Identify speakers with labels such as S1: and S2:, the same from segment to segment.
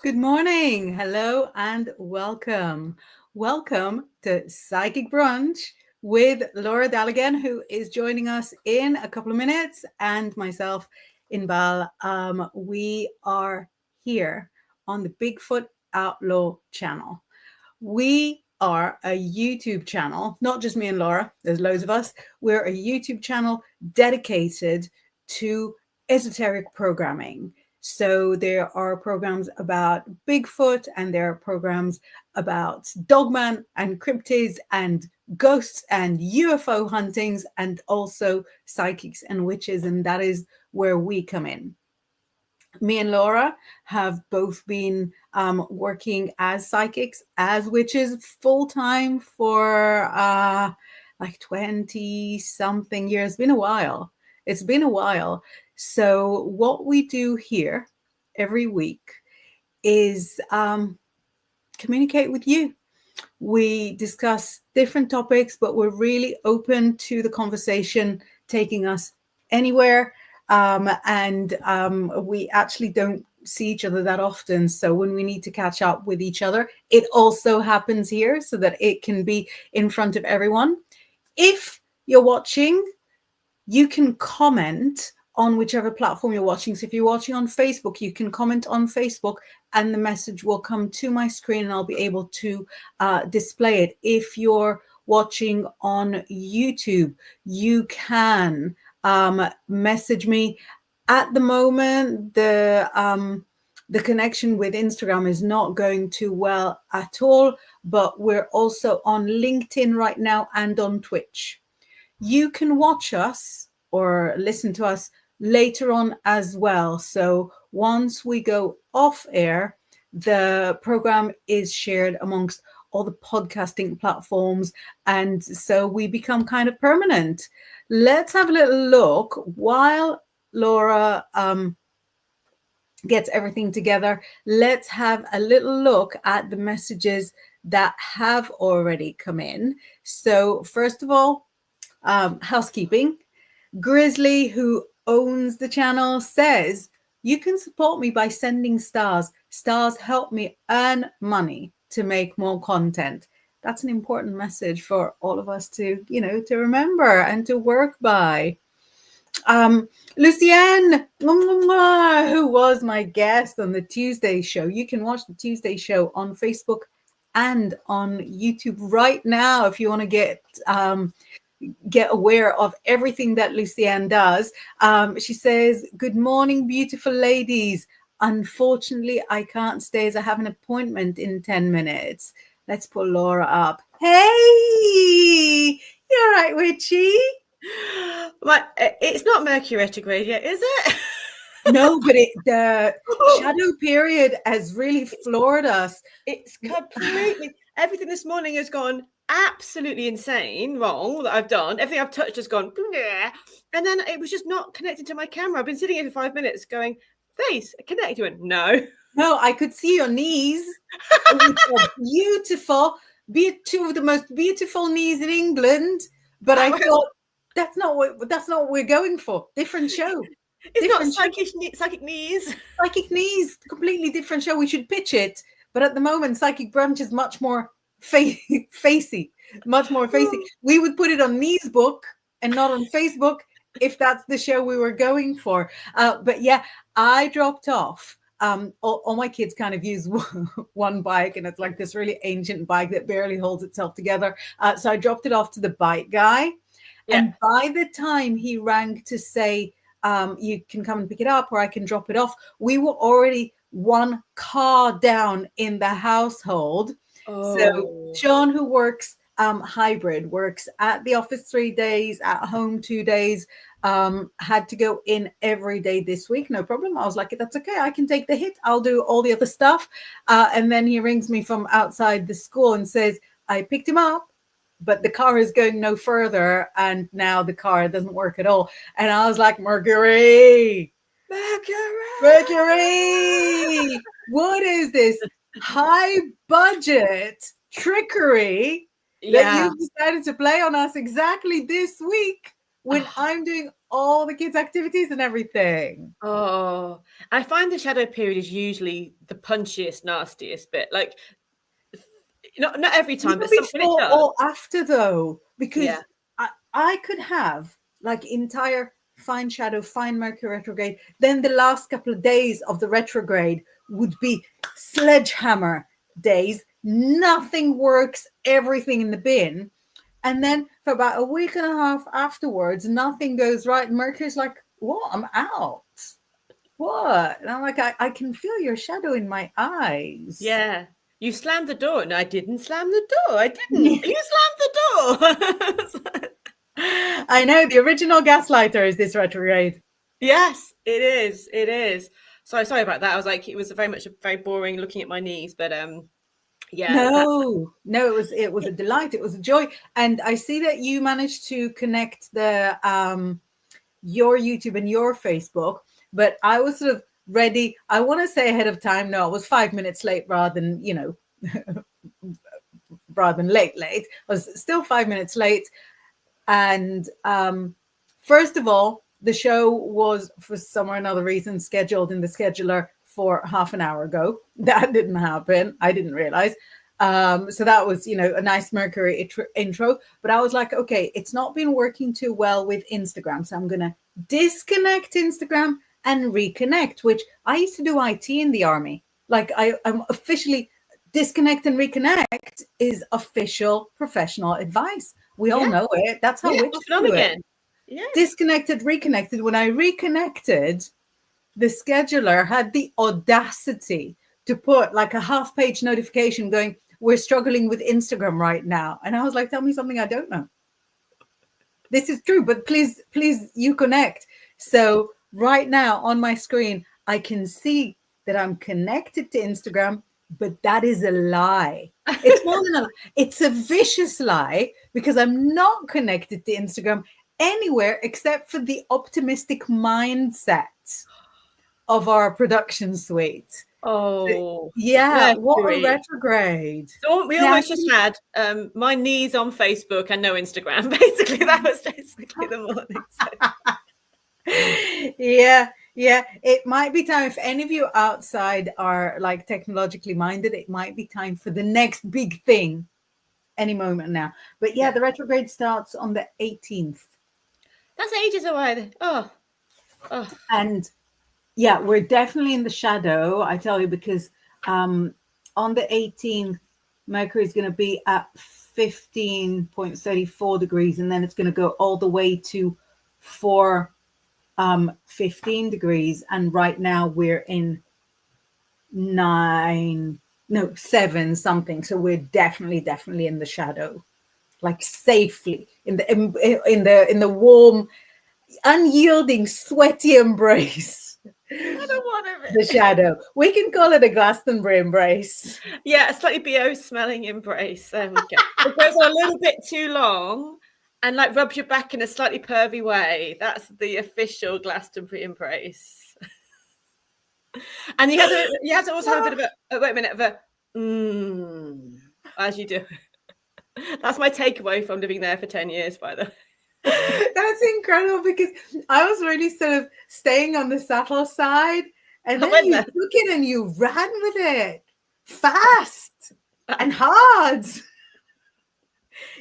S1: Good morning. Hello and welcome. Welcome to Psychic Brunch with Laura Dallaghan, who is joining us in a couple of minutes, and myself, Inbaal. We are here on the Bigfoot Outlaw channel. We are a YouTube channel, not just me and Laura, there's loads of us. We're a YouTube channel dedicated to esoteric programming. So there are programs about Bigfoot, and there are programs about dogman and cryptids and ghosts and UFO huntings, and also psychics and witches. And that is where we come in. Me and Laura have both been working as psychics, as witches, full time for like 20 something years. It's been a while. It's been a while. So, what we do here every week is communicate with you. We discuss different topics, but we're really open to the conversation taking us anywhere. And we actually don't see each other that often. So when we need to catch up with each other, it also happens here so that it can be in front of everyone. If you're watching, you can comment on whichever platform you're watching. So if you're watching on Facebook, you can comment on Facebook and the message will come to my screen and I'll be able to display it. If you're watching on YouTube, you can message me. At the moment, the connection with Instagram is not going too well at all, but we're also on LinkedIn right now and on Twitch. You can watch us or listen to us later on as well. So once we go off air, the program is shared amongst all the podcasting platforms. And so we become kind of permanent. Let's have a little look while Laura gets everything together. Let's have a little look at the messages that have already come in. So first of all, housekeeping. Grizzly, who owns the channel, says, you can support me by sending stars. Stars help me earn money to make more content. That's an important message for all of us to, to remember and to work by. Lucienne, who was my guest on the Tuesday show. You can watch the Tuesday show on Facebook and on YouTube right now if you want to get aware of everything that Lucienne does. She says, good morning, beautiful ladies. Unfortunately, I can't stay as I have an appointment in 10 minutes. Let's pull Laura up. Hey, you're right, Witchy.
S2: But it's not Mercury retrograde yet, is it?
S1: No, but the shadow period has really floored us.
S2: It's completely, everything this morning has gone absolutely insane wrong that I've done. Everything I've touched has gone, bleh. And then it was just not connected to my camera. I've been sitting here for 5 minutes going, face, connect. You went, no.
S1: No, I could see your knees. Beautiful, two of the most beautiful knees in England. But I thought that's not what we're going for. Different show.
S2: It's
S1: different
S2: not psychic knees.
S1: Psychic knees, completely different show. We should pitch it. But at the moment, Psychic Brunch is much more facey, much more facey. We would put it on Knees Book and not on Facebook if that's the show we were going for. But yeah, I dropped off. All my kids kind of use one bike, and it's like this really ancient bike that barely holds itself together. So I dropped it off to the bike guy. Yeah. And by the time he rang to say, you can come and pick it up or I can drop it off, we were already one car down in the household. Oh. So Sean, who works hybrid, works at the office 3 days, at home 2 days, had to go in every day this week. No problem. I was like, that's okay. I can take the hit. I'll do all the other stuff. And then he rings me from outside the school and says, I picked him up, but the car is going no further. And now the car doesn't work at all. And I was like, Mercury, what is this high budget trickery that you've decided to play on us exactly this week when I'm doing all the kids' activities and everything.
S2: Oh, I find the shadow period is usually the punchiest, nastiest bit. Like, not every time,
S1: Either
S2: but when it
S1: before
S2: does.
S1: or after, though, because
S2: Yeah.
S1: I could have like entire fine shadow, fine Mercury retrograde. Then the last couple of days of the retrograde would be sledgehammer days. Nothing works, everything in the bin. And then for about a week and a half afterwards, nothing goes right. Mercury's like, what? I'm out. What? And I'm like, I can feel your shadow in my eyes.
S2: Yeah. You slammed the door. No, I didn't slam the door. I didn't. You slammed the door.
S1: I know the original gaslighter is this retrograde.
S2: Yes, it is. It is. So sorry about that. I was like, it was very boring looking at my knees, but yeah, that.
S1: No, it was a delight. It was a joy. And I see that you managed to connect the your YouTube and your Facebook, but I was sort of ready. I want to say ahead of time. No, I was 5 minutes late rather than, rather than late. I was still 5 minutes late. And first of all, the show was for some or another reason scheduled in the scheduler for half an hour ago. That didn't happen. I didn't realize. So that was, a nice Mercury intro. But I was like, okay, it's not been working too well with Instagram. So I'm going to disconnect Instagram and reconnect, which I used to do IT in the army. Like I'm officially disconnect and reconnect is official professional advice. We all know it. That's how witches
S2: Off and on
S1: do it.
S2: again. Yeah.
S1: Disconnected, reconnected. When I reconnected, the scheduler had the audacity to put like a half-page notification going, we're struggling with Instagram right now. And I was like, tell me something I don't know. This is true, but please, you connect. So right now on my screen, I can see that I'm connected to Instagram, but that is a lie. It's more than a lie. It's a vicious lie because I'm not connected to Instagram anywhere except for the optimistic mindset of our production suite.
S2: Oh,
S1: Yeah, what a
S2: Mercury.
S1: retrograde.
S2: So we
S1: Now,
S2: almost just had my knees on Facebook and no Instagram. Basically, that was basically the morning. So.
S1: yeah, it might be time, if any of you outside are like technologically minded, it might be time for the next big thing any moment now. But yeah, the retrograde starts on the 18th.
S2: That's ages away. Oh.
S1: And yeah, we're definitely in the shadow, I tell you, because on the 18th, Mercury is going to be at 15.34 degrees, and then it's going to go all the way to 15 degrees. And right now we're in 7 something. So we're definitely in the shadow, like safely in the warm, unyielding, sweaty embrace.
S2: I don't want it.
S1: The shadow. We can call it a Glastonbury embrace.
S2: Yeah, a slightly BO smelling embrace. There we go. It goes on a little bit too long and like rubs your back in a slightly pervy way. That's the official Glastonbury embrace. And you have to also have a bit of wait a minute, of a as you do. That's my takeaway from living there for 10 years, by the way.
S1: That's incredible, because I was really sort of staying on the subtle side, and then you took it and you ran with it fast and hard.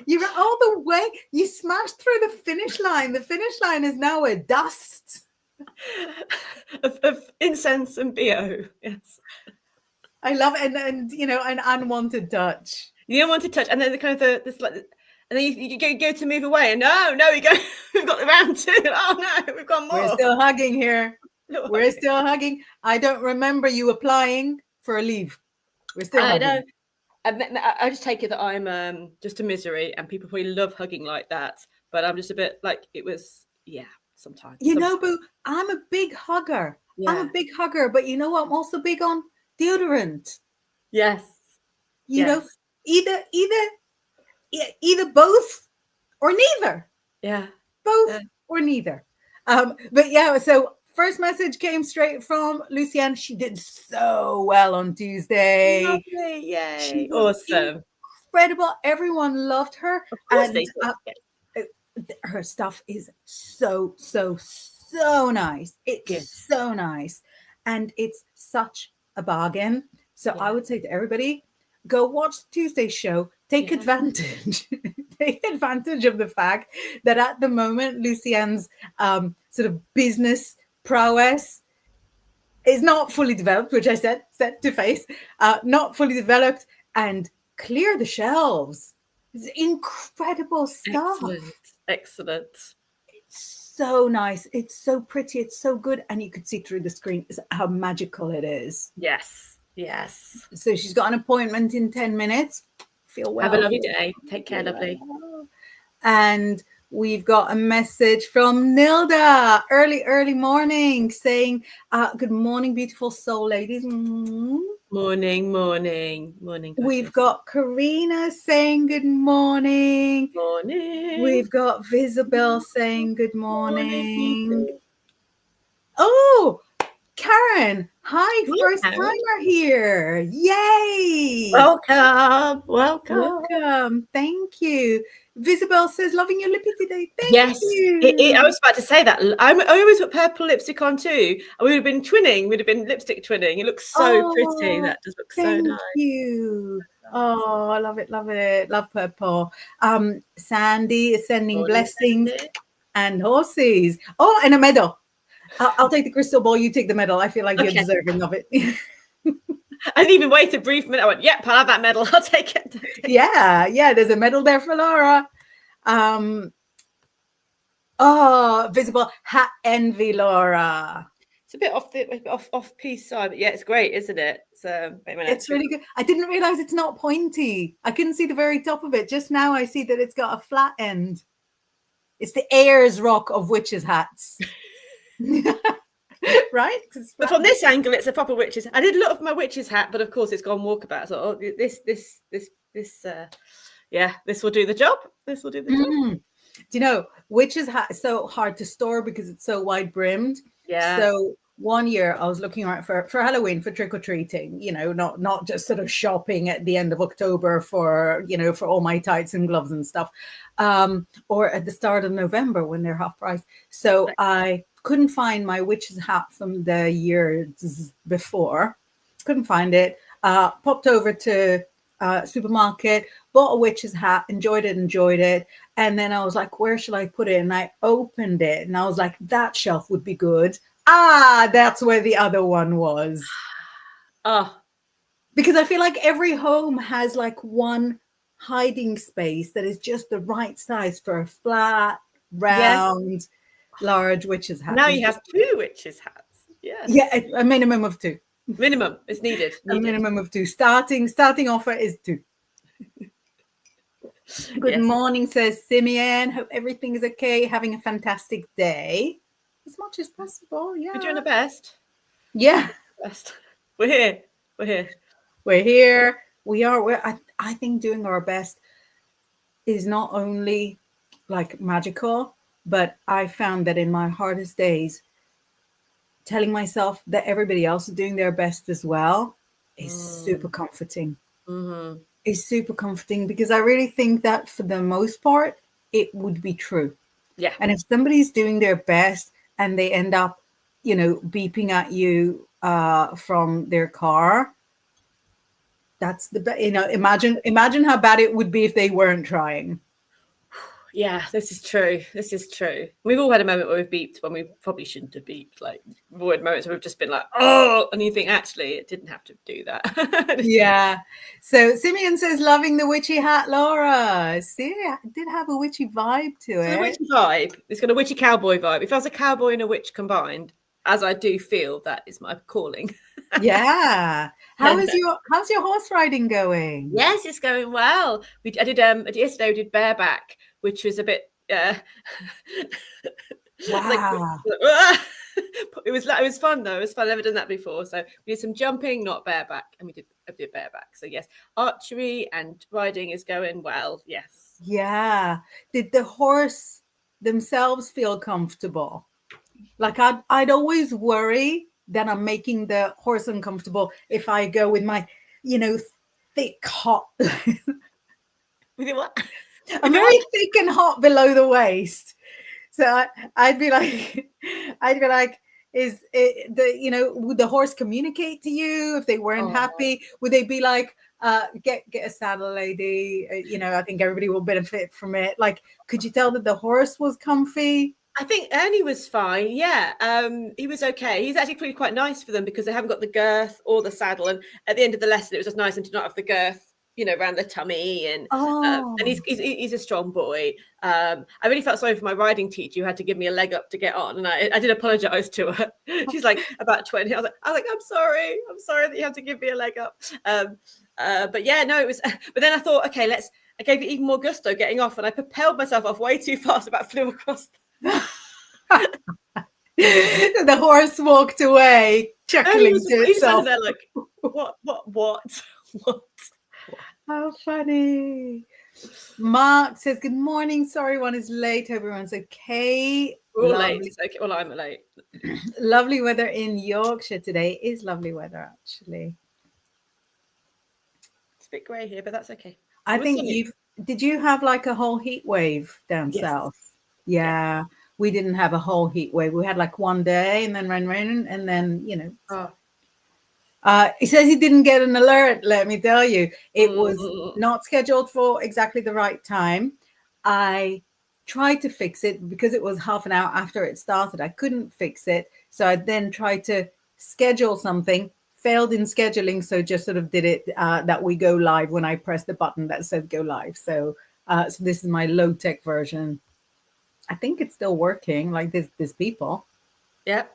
S1: You ran all the way. You smashed through the finish line. The finish line is now a dust
S2: of incense and BO. Yes.
S1: I love it. And an unwanted touch.
S2: You don't want to touch, and then the kind of this like. And then you go to move away, and no, we go. We've got the round 2. Oh no, we've got more.
S1: We're still hugging here. We're still hugging. I don't remember you applying for a leave. We're still hugging.
S2: I just take it that I'm just a misery, and people probably love hugging like that. But I'm just a bit like it was. Yeah, sometimes.
S1: Boo, I'm a big hugger. Yeah. I'm a big hugger, but you know what? I'm also big on deodorant.
S2: Yes.
S1: You know, either both or neither.
S2: Yeah.
S1: Both or neither. But yeah, so first message came straight from Lucienne. She did so well on Tuesday.
S2: Lovely. Yay. Awesome.
S1: Incredible. Everyone loved her.
S2: Of course they did.
S1: her stuff is so nice. It's
S2: Good.
S1: so nice, and it's such a bargain. So I
S2: Yeah.
S1: would say to everybody, go watch Tuesday's show. Take
S2: Yeah.
S1: advantage. Take advantage of the fact that at the moment, Lucienne's sort of business prowess is not fully developed, which I said set to face, not fully developed, and clear the shelves. It's incredible stuff.
S2: Excellent.
S1: It's so nice. It's so pretty. It's so good. And you could see through the screen how magical it is.
S2: Yes. Yes.
S1: So she's got an appointment in 10 minutes. Feel well.
S2: Have a lovely day. Take care, lovely.
S1: Well. And we've got a message from Nilda, early morning, saying, good morning, beautiful soul ladies.
S2: Morning.
S1: We've got Karina saying good morning.
S2: Morning.
S1: We've got Visabel saying good morning. Oh, Karen. Hi, first timer here. Yay.
S2: Welcome.
S1: Thank you. Visabel says, loving your lippy today. Thank you.
S2: I was about to say that. I always put purple lipstick on too. And we would have been twinning. We'd have been lipstick twinning. It looks so pretty. That does look so nice.
S1: Thank you. Oh, I love it. Love purple. Sandy is sending blessings and horses. Oh, and a medal. I'll take the crystal ball. You take the medal. I feel like you're deserving of it.
S2: I didn't even wait a brief minute. I went, yep, I'll have that medal. I'll take it.
S1: Yeah. There's a medal there for Laura. Visible hat envy, Laura.
S2: It's a bit off piece side, but yeah, it's great, isn't it? So
S1: it's really good. I didn't realize it's not pointy. I couldn't see the very top of it. Just now I see that it's got a flat end. It's the Ayers Rock of witches' hats. Right?
S2: But from this angle, it's a proper witch's. I did look for my witch's hat, but of course it's gone walkabout. So this will do the job. This will do the job.
S1: Do you know, witch's hat is so hard to store because it's so wide brimmed.
S2: Yeah.
S1: So one year I was looking around for Halloween, for trick-or-treating, not just sort of shopping at the end of October for all my tights and gloves and stuff, or at the start of November when they're half price. So I couldn't find my witch's hat from the years before. Couldn't find it. Popped over to supermarket, bought a witch's hat, enjoyed it. And then I was like, where should I put it? And I opened it and I was like, that shelf would be good. That's where the other one was. Because I feel like every home has like one hiding space that is just the right size for a flat, round, large witch's hat.
S2: Now you have two witch's hats. Yes.
S1: Yeah, a minimum of two.
S2: Minimum is needed.
S1: A minimum of two. Starting offer is two. Good morning, says Simeon. Hope everything is okay. Having a fantastic day. As much as possible. Yeah.
S2: We're doing our best.
S1: Yeah.
S2: Best. We're here.
S1: We are. I think doing our best is not only like magical, but I found that in my hardest days, telling myself that everybody else is doing their best as well is super comforting.
S2: Mm-hmm.
S1: Is super comforting because I really think that for the most part, it would be true.
S2: Yeah.
S1: And if somebody's doing their best and they end up, beeping at you from their car, that's imagine how bad it would be if they weren't trying.
S2: Yeah, this is true. We've all had a moment where we've beeped when we probably shouldn't have beeped, like void moments where we've just been like, and you think, actually, it didn't have to do that.
S1: Yeah. So Simeon says, loving the witchy hat, Laura. See, it did have a witchy vibe to it.
S2: The witchy vibe. It's got a witchy cowboy vibe. If I was a cowboy and a witch combined, as I do feel, that is my calling.
S1: Yeah. How's your horse riding going?
S2: Yes, it's going well. Yesterday we did bareback, which was a bit
S1: wow.
S2: It was fun though. It was fun. I've never done that before. So we did some jumping, not bareback, and I did bareback. So yes, archery and riding is going well. Yes.
S1: Yeah. Did the horse themselves feel comfortable? Like I'd always worry that I'm making the horse uncomfortable if I go with my, thick hot.
S2: With what?
S1: I'm very thick and hot below the waist. So I'd be like, I'd be like, is it would the horse communicate to you if they weren't happy? Would they be like, get a saddle, lady? I think everybody will benefit from it. Like, could you tell that the horse was comfy?
S2: I think Ernie was fine. Yeah, he was okay. He's actually pretty quite nice for them because they haven't got the girth or the saddle. And at the end of the lesson, it was just nice to not have the girth, around the tummy. And he's a strong boy. I really felt sorry for my riding teacher who had to give me a leg up to get on, and I did apologise to her. She's like about 20. I was like, I'm sorry that you have to give me a leg up. But yeah, no, it was. But then I thought, okay, I gave it even more gusto getting off, and I propelled myself off way too fast. About flew across.
S1: The horse walked away, chuckling to itself.
S2: There like, what?
S1: How funny. Mark says, good morning. Sorry, one is late. Everyone's okay.
S2: We're all late. It's okay. Well, I'm late.
S1: Lovely weather in Yorkshire today. Is lovely weather, actually.
S2: It's a bit grey here, but that's okay.
S1: I think did you have like a whole heat wave down south? Yeah. We didn't have a whole heat wave. We had like one day and then rain, and then, he says he didn't get an alert. Let me tell you, it was not scheduled for exactly the right time. I tried to fix it because it was half an hour after it started. I couldn't fix it. So I then tried to schedule something, failed in scheduling. So just sort of did it that we go live when I pressed the button that said go live. So this is my low tech version. I think it's still working. Like there's people.
S2: Yeah,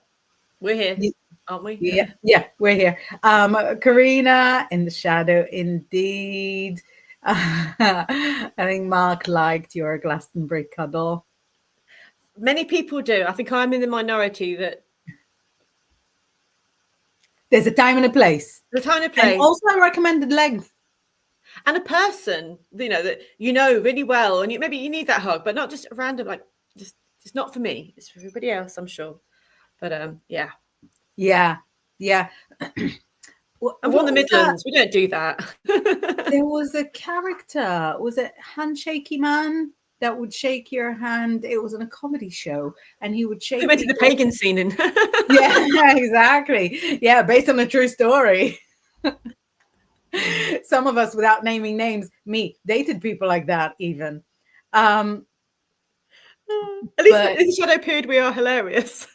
S2: we're here, aren't we?
S1: Yeah, we're here. Karina in the shadow, indeed. I think Mark liked your Glastonbury cuddle.
S2: Many people do. I think I'm in the minority that.
S1: There's a time and a place.
S2: The time and a place.
S1: And also a recommended length.
S2: And a person, that really well, and maybe you need that hug, but not just a random just it's not for me. It's for everybody else, I'm sure. But yeah. I'm from the Midlands. We don't do that.
S1: There was a character. Was it Handshaky Man that would shake your hand? It was in a comedy show, and he would shake.
S2: We went to the pagan scene in.
S1: Yeah, exactly. Yeah, based on a true story. Some of us, without naming names, dated people like that even.
S2: At least in the shadow period, we are hilarious.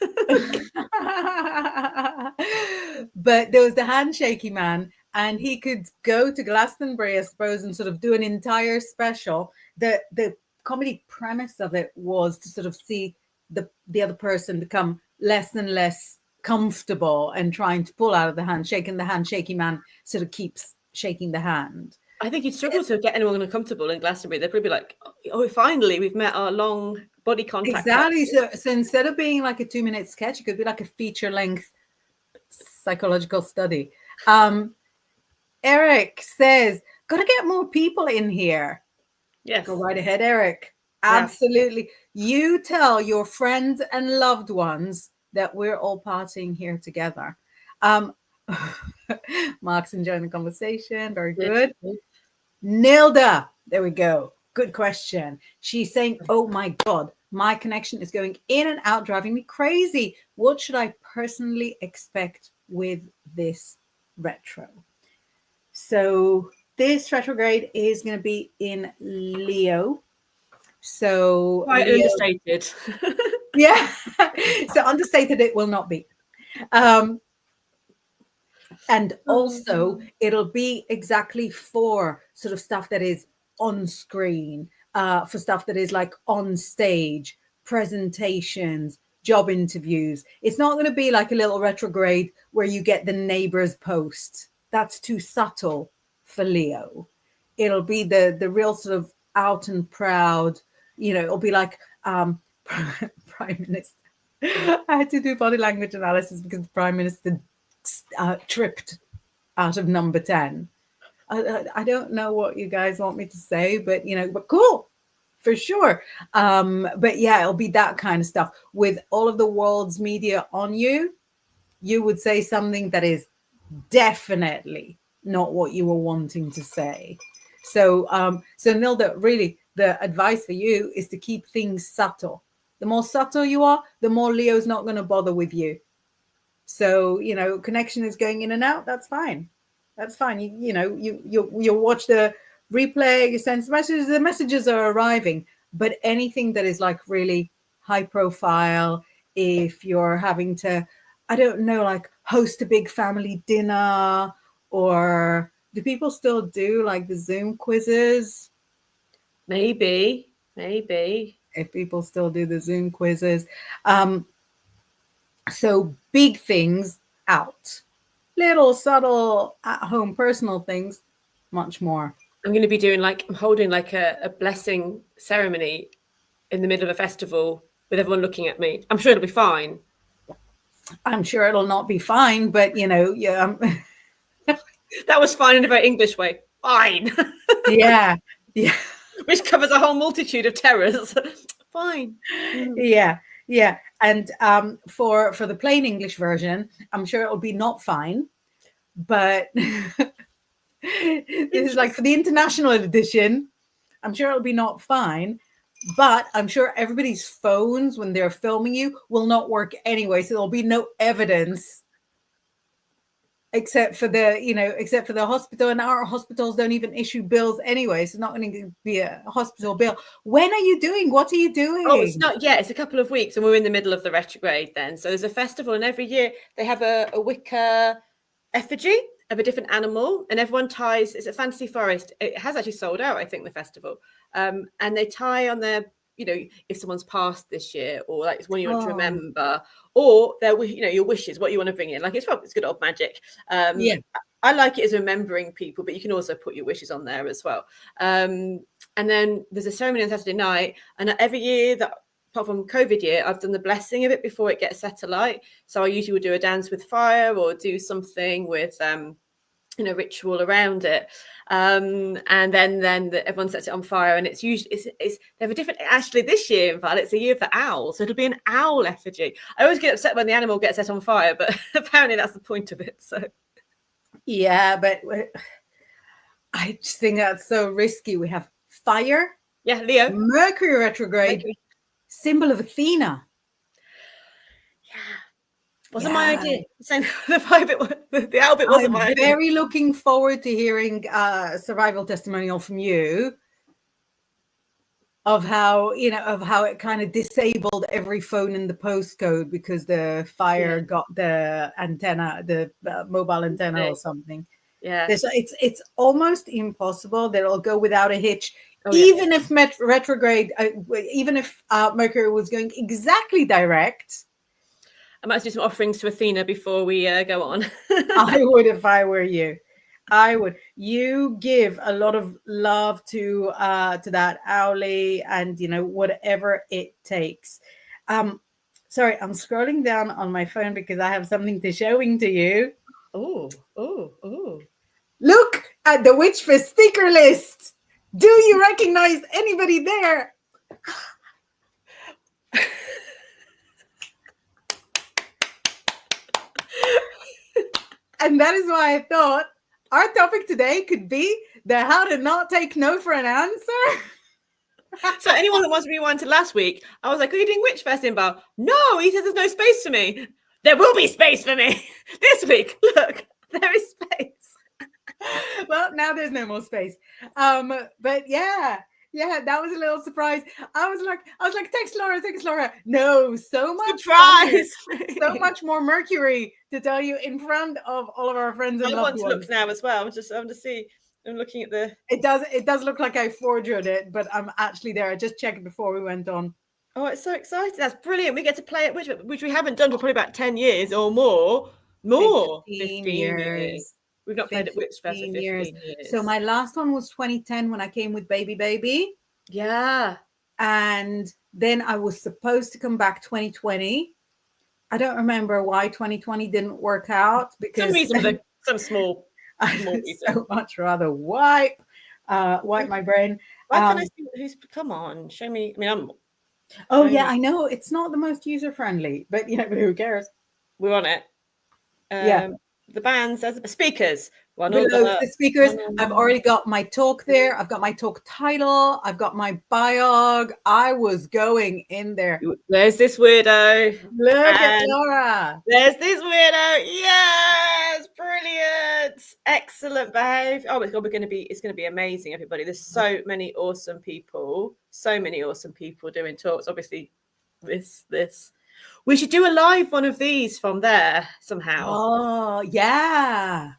S1: But there was the Handshaky Man, and he could go to Glastonbury, I suppose, and sort of do an entire special. The comedy premise of it was to sort of see the other person become less and less comfortable and trying to pull out of the handshake, and the Handshaky Man sort of keeps shaking the hand.
S2: I think you'd struggle to get anyone uncomfortable in Glastonbury. They'd probably be like, oh, finally, we've met our long body contact.
S1: Exactly. So instead of being like a 2-minute sketch, it could be like a feature-length psychological study. Eric says, gotta get more people in here.
S2: Yes.
S1: Go right ahead, Eric. Absolutely. Yeah. You tell your friends and loved ones that we're all partying here together. Mark's enjoying the conversation. Very good. Nilda, there we go. Good question. She's saying, oh my God, my connection is going in and out, driving me crazy. What should I personally expect with this retro? So this retrograde is going to be in Leo. So
S2: quite understated.
S1: Yeah. So understated it will not be. And also, it'll be exactly for sort of stuff that is on screen, for stuff that is like on stage, presentations, job interviews. It's not going to be like a little retrograde where you get the neighbor's post. That's too subtle for Leo. It'll be the real sort of out and proud, it'll be like Prime Minister. I had to do body language analysis because the Prime Minister tripped out of number 10. I don't know what you guys want me to say, but but cool for sure. But yeah, it'll be that kind of stuff with all of the world's media on you. You would say something that is definitely not what you were wanting to say. So Nilda, really the advice for you is to keep things subtle. The more subtle you are, the more Leo's not going to bother with you. So, connection is going in and out. That's fine. That's fine. You'll watch the replay, you send messages, the messages are arriving. But anything that is like really high profile, if you're having to, I don't know, like host a big family dinner, or do people still do like the Zoom quizzes?
S2: Maybe.
S1: If people still do the Zoom quizzes. So big things out, little subtle at home personal things, much more.
S2: I'm going to be I'm holding like a blessing ceremony in the middle of a festival with everyone looking at me. I'm sure it'll be fine.
S1: I'm sure it'll not be fine, but yeah.
S2: That was fine in a very English way. Fine.
S1: Yeah.
S2: Which covers a whole multitude of terrors. Fine.
S1: Yeah. And for the plain English version, I'm sure it'll be not fine, but this is like for the international edition. I'm sure it'll be not fine, but I'm sure everybody's phones when they're filming you will not work anyway, so there'll be no evidence except for the hospital, and our hospitals don't even issue bills anyway, so it's not going to be a hospital bill. When are you doing? What are you doing?
S2: Oh, it's not yet. It's a couple of weeks, and we're in the middle of the retrograde then. So there's a festival, and every year they have a wicker effigy of a different animal, and everyone ties. It's a fantasy forest. It has actually sold out, I think, the festival. And they tie on their, if someone's passed this year, or like it's one you want to remember, or their, your wishes, what you want to bring in. Like it's good old magic.
S1: Yeah.
S2: I like it as remembering people, but you can also put your wishes on there as well. And then there's a ceremony on Saturday night, and every year that, apart from COVID year, I've done the blessing of it before it gets set alight. So I usually would do a dance with fire or do something with ritual around it, and then everyone sets it on fire, and it's usually they have a different. Actually, this year, in fact, it's a year of the owl, so it'll be an owl effigy. I always get upset when the animal gets set on fire, but apparently that's the point of it. So
S1: yeah, but I just think that's so risky. We have fire,
S2: Leo,
S1: Mercury retrograde, symbol of Athena.
S2: Wasn't my idea. Saying the fire bit, the owl bit wasn't my idea.
S1: I'm very looking forward to hearing a survival testimonial from you of how it kind of disabled every phone in the postcode because the fire got the antenna, the mobile antenna or something.
S2: Yeah,
S1: it's almost impossible that it'll go without a hitch. Even if retrograde, even if Mercury was going exactly direct.
S2: I might do some offerings to Athena before we go on.
S1: I would if I were you. I would. You give a lot of love to that owlie, and whatever it takes. Sorry, I'm scrolling down on my phone because I have something to showing to you.
S2: Oh.
S1: Look at the Witchfest speaker list. Do you recognize anybody there? And that is why I thought our topic today could be the how to not take no for an answer.
S2: So anyone that wants to rewind to last week, I was like, are you doing Witchfest, Inbaal? No, he says there's no space for me. There will be space for me this week. Look, there is space.
S1: Well, now there's no more space. But yeah, that was a little surprise. I was like, text Laura. No, so much
S2: surprise,
S1: so much more Mercury to tell you in front of all of our friends and loved ones.
S2: I want to look now as well. I'm to see. I'm looking at the.
S1: It does look like I forged it, but I'm actually there. I just checked before we went on.
S2: Oh, it's so exciting! That's brilliant. We get to play it, which we haven't done for probably about 10 years or more. 15 years. We've not played at Witchfest for 15 years.
S1: So my last one was 2010 when I came with Baby.
S2: Yeah.
S1: And then I was supposed to come back 2020. I don't remember why 2020 didn't work out because
S2: some reason some small
S1: reason. So much rather wipe my brain.
S2: Why can't I see who's? Come on, show me. I mean,
S1: I know it's not the most user friendly, but who cares?
S2: We're on it. The bands, as speakers. One
S1: below
S2: order.
S1: the speakers. I've already got my talk there. I've got my talk title. I've got my biog. I was going in there.
S2: There's this weirdo.
S1: Look at
S2: And
S1: Laura.
S2: there's this weirdo. Yes, brilliant, excellent behavior. Oh my god, it's gonna be amazing, everybody. There's so many awesome people doing talks. Obviously, this. We should do a live one of these from there somehow.
S1: Oh, yeah.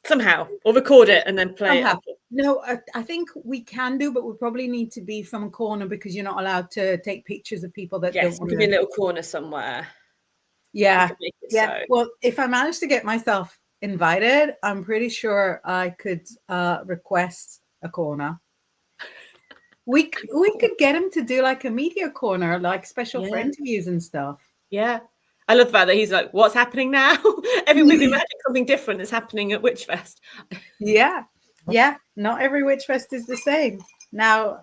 S2: Somehow, or record it and then play
S1: Somehow.
S2: it.
S1: No, I think we can do, but we probably need to be from a corner because you're not allowed to take pictures of people that don't want
S2: to be a little corner somewhere.
S1: Yeah. Yeah.
S2: So.
S1: Well, if I manage to get myself invited, I'm pretty sure I could request a corner. We could get him to do like a media corner, like special for interviews and stuff.
S2: Yeah. I love the fact that he's like, what's happening now? Every week we imagine something different is happening at Witchfest.
S1: Yeah. Yeah. Not every Witchfest is the same. Now,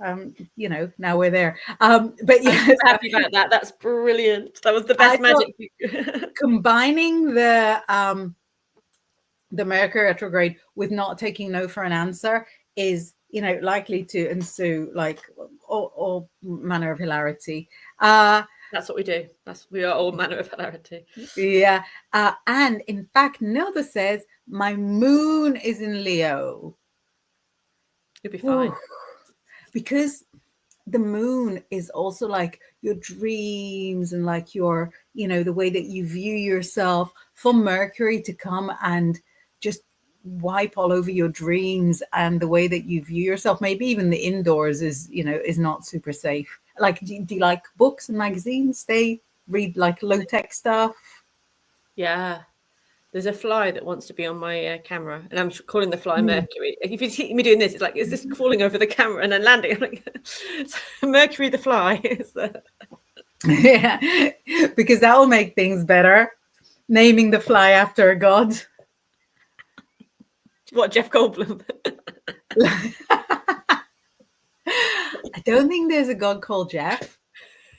S1: now we're there. But yeah,
S2: I'm happy about that. That's brilliant. That was the best magic.
S1: Combining the Mercury retrograde with not taking no for an answer is, likely to ensue like all manner of hilarity.
S2: That's what we do. We are all manner of hilarity.
S1: Yeah. And in fact, Nilda says my moon is in Leo.
S2: You'll be fine.
S1: Because the moon is also like your dreams and like your, the way that you view yourself. For Mercury to come and just wipe all over your dreams and the way that you view yourself, maybe even the indoors is not super safe. Like, do you like books and magazines? Read like low-tech stuff?
S2: Yeah. There's a fly that wants to be on my camera, and I'm calling the fly Mercury. If you see me doing this, it's like, is this falling over the camera and then landing? I'm like, Mercury the fly.
S1: Yeah, because that will make things better. Naming the fly after a god.
S2: What, Jeff Goldblum?
S1: I don't think there's a god called Jeff,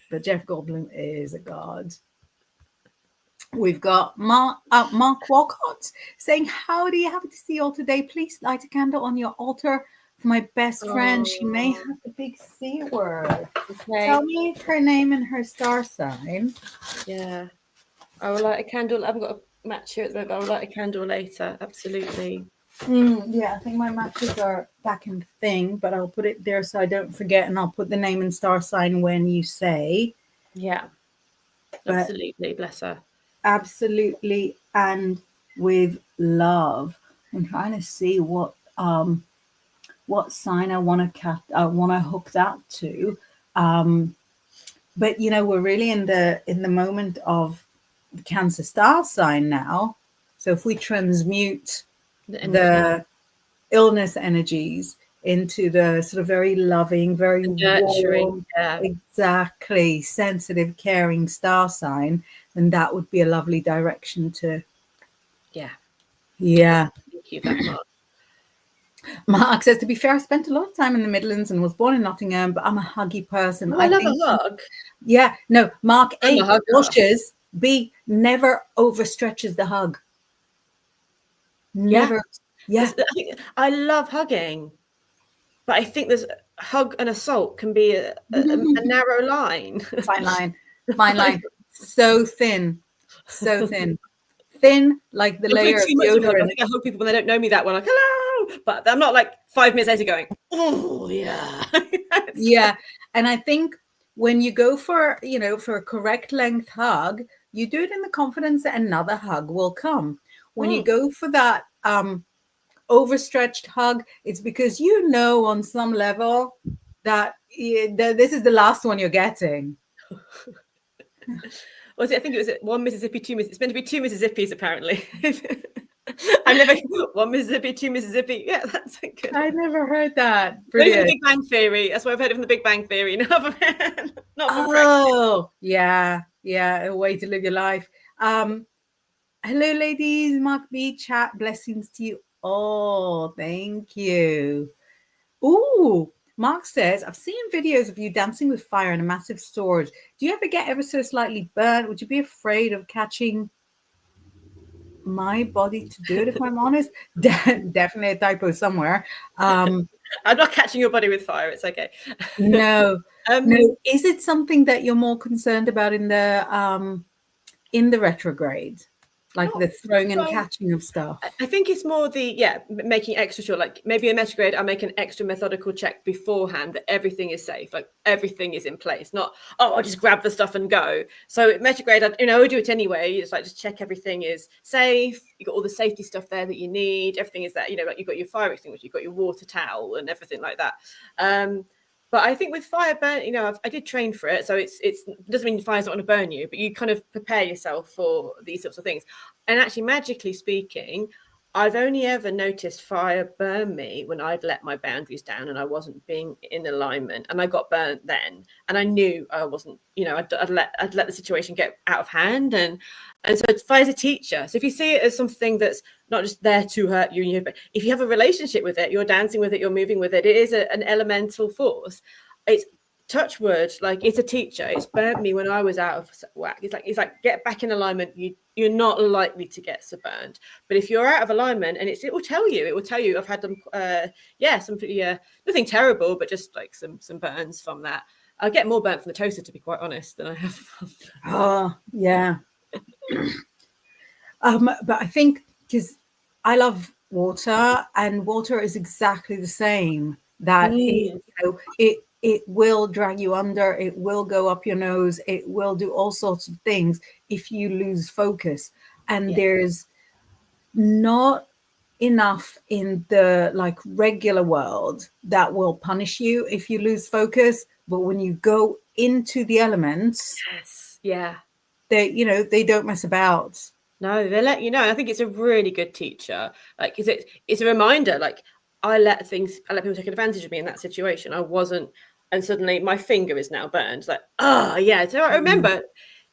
S1: but Jeff Goldblum is a god. We've got Mark Walcott saying, howdy, happy to see you all today. Please light a candle on your altar for my best friend. She may have the big C word. Okay. Tell me her name and her star sign.
S2: Yeah. I will light a candle. I haven't got a match here at the moment, but I will light a candle later. Absolutely.
S1: Yeah, I think my matches are back in the thing, but I'll put it there so I don't forget, and I'll put the name and star sign when you say.
S2: Yeah. Absolutely. Bless her.
S1: Absolutely, and with love. I'm trying to see what sign I want to hook that to. But we're really in the moment of the Cancer star sign now. So if we transmute the illness energies into the sort of very loving, very nurturing, exactly, sensitive, caring star sign, then that would be a lovely direction to.
S2: Yeah.
S1: Thank
S2: you very much.
S1: Mark says, to be fair, I spent a lot of time in the Midlands and was born in Nottingham, but I'm a huggy person.
S2: I love a hug.
S1: Yeah, no, Mark A, washes, B, never overstretches the hug. Never. Yeah.
S2: I love hugging, but I think there's hug and assault can be a narrow line.
S1: Fine line. So thin. Thin like the layer of deodorant.
S2: I hug people when they don't know me that well, like, hello, but I'm not like 5 minutes later going, oh yeah.
S1: Yeah. And I think when you go for a correct length hug, you do it in the confidence that another hug will come. When you go for that overstretched hug, it's because on some level that this is the last one you're getting.
S2: I think it was one Mississippi, two Mississippi. It's meant to be two Mississippis, apparently. I never one Mississippi, two Mississippi. Yeah, that's good.
S1: I never heard that. Brilliant.
S2: The Big Bang Theory. That's what I've heard it from the Big Bang Theory. Not
S1: yeah. A way to live your life. Hello, ladies. Mark B. Chat. Blessings to you all. Thank you. Ooh. Mark says, I've seen videos of you dancing with fire and a massive sword. Do you ever get ever so slightly burnt? Would you be afraid of catching my body to do it, if I'm honest. Definitely a typo somewhere.
S2: I'm not catching your body with fire. It's okay.
S1: No,
S2: Um,
S1: no. Is it something that you're more concerned about in the retrograde, like
S2: not
S1: the throwing and
S2: well.
S1: catching of stuff?
S2: I think it's more making extra sure. Like maybe in retrograde, I make an extra methodical check beforehand that everything is safe, like everything is in place. Not I'll just grab the stuff and go. So retrograde, I do it anyway. It's like just check everything is safe. You got all the safety stuff there that you need. Everything is there. Like you've got your fire extinguisher, you've got your water towel, and everything like that. But I think with fire burn, I did train for it, so it doesn't mean fire's not going to burn you, but you kind of prepare yourself for these sorts of things. And actually, magically speaking, I've only ever noticed fire burn me when I'd let my boundaries down and I wasn't being in alignment, and I got burnt then. And I knew I wasn't, I'd let the situation get out of hand, and so fire's a teacher. So if you see it as something that's not just there to hurt you, but if you have a relationship with it, you're dancing with it, you're moving with it, it is an elemental force. It's touch wood, like it's a teacher. It's burnt me when I was out of whack. It's like get back in alignment. You're not likely to get so burned. But if you're out of alignment, and it will tell you. I've had them, some pretty nothing terrible, but just like some burns from that. I get more burnt from the toaster, to be quite honest, than I have from.
S1: Oh, yeah. But I think because I love water, and water is exactly the same. That it will drag you under, it will go up your nose, it will do all sorts of things if you lose focus. And there's not enough in the like regular world that will punish you if you lose focus. But when you go into the elements, they don't mess about.
S2: No, they let you know. I think it's a really good teacher. Like, it's a reminder. Like, I let people take advantage of me in that situation. I wasn't, and suddenly my finger is now burned. Like, so I remember,